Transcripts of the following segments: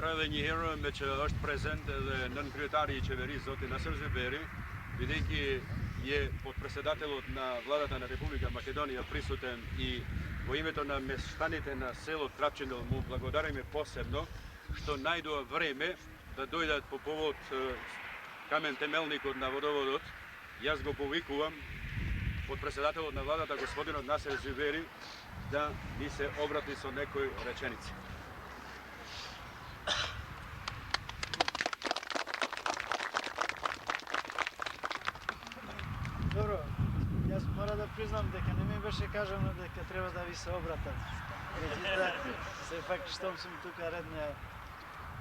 Правење Hero че është презент edhe нон криетари и чевери Зоти Насер Зубери, бидејќи е подпредседателот на владата на Република Македонија присутен и во името на мештаните на село Трапчиндол му благодариме посебно што најдоа време да дојдат по повод камен темелникот на водоводот. Јас го повикувам подпредседателот на владата господинот Насер Зубери да ми се обрати со некои реченици. Добро, јас мора да признам дека не ми беше кажано дека треба да ви се обратам. Меѓутоа, се факт штом сум тука редно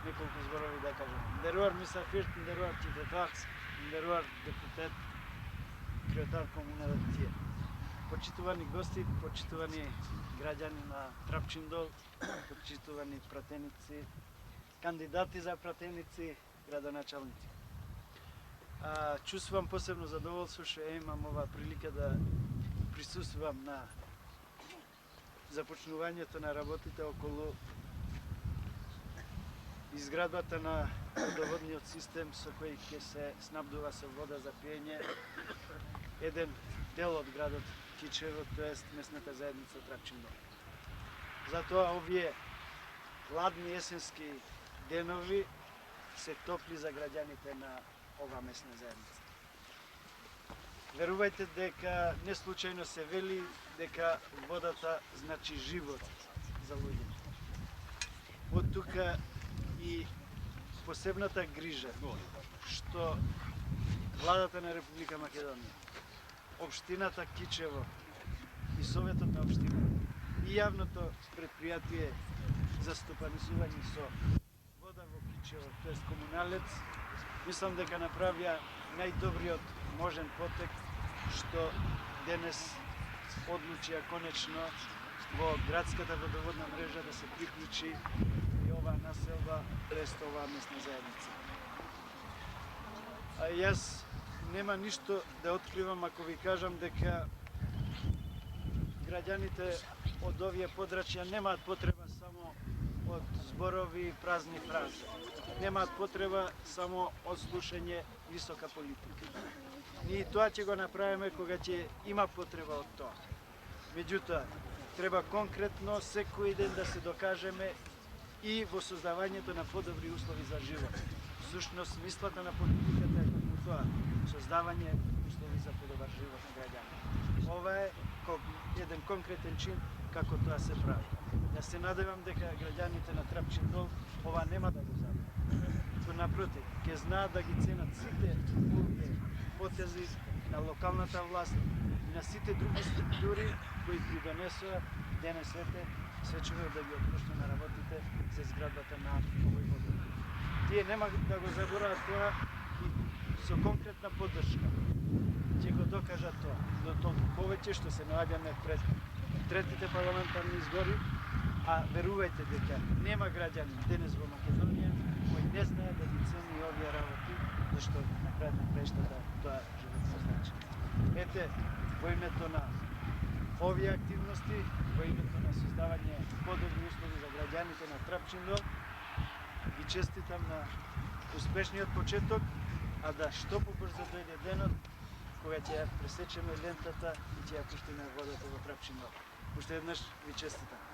неколку зборови да кажам. Нderuar misafir, nderuar qytetarës, nderuar deputet, kryetar komunave të tjerë. Почитувани гости, почитувани граѓани на Трапчиндол, почитувани пратеници, кандидати за пратеници, градоначалници. Чувствувам посебно задоволство што имам оваа прилика да присуствувам на започнувањето на работите околу изградбата на водоводниот систем со кој ќе се снабдува со вода за пиење еден дел од градот Кичево, тоест месната заедница Трапчиндол. Затоа овие ладни есенски денови се топли за граѓаните на ова месна заедница. Верувајте дека не случајно се вели дека водата значи живот за луѓето. Од тука и посебната грижа што владата на Република Македонија, општината Кичево и Советот на општина и јавното предпријатие за стопанисување со вода во Кичево, тоест комуналец, мислам дека направија најдобриот можен потек што денес одлучија конечно во градската водоводна мрежа да се приклучи и оваа населба, тоест оваа месна заедница. А јас нема ништо да откривам ако ви кажам дека граѓаните од овие подрачја немаат потреба само од зборови и празни фрази. Немаат потреба само од слушање висока политика. Ние тоа ќе го направиме кога ќе има потреба од тоа. Меѓутоа, треба конкретно секој ден да се докажеме и во создавањето на подобри услови за живот. Всушност, мислата на политиката е како тоа, создавање услови за подобар живот на граѓаните. Ова е еден конкретен чин како тоа се прави. Јас се надевам дека граѓаните на Трапчиндол ова нема да го забрават. Напротив, ќе знаат да ги ценат сите овие потези на локалната власт и на сите други структури кои придонесоа денес свечево да ги отпушти на работите за изградбата на овој водовод. Тие нема да го заборават тоа и со конкретна поддршка ќе го докажат тоа. До толку повеќе што се наоѓаме пред третите парламентарни избори, а верувајте дека нема граѓани денес во Македонија кој не знае да ги цени овие работи, зашто на крајот на краиштата тоа животно значи. Ете, во името на овие активности, во името на создавање подобри услови за граѓаните на Трапчиндол, ги честитам на успешниот почеток, а да што побрзо дојде денот кога ќе ја пресечеме лентата и ќе ја пуштиме водата во Трапчиндол. Уште еднаш ви честитам.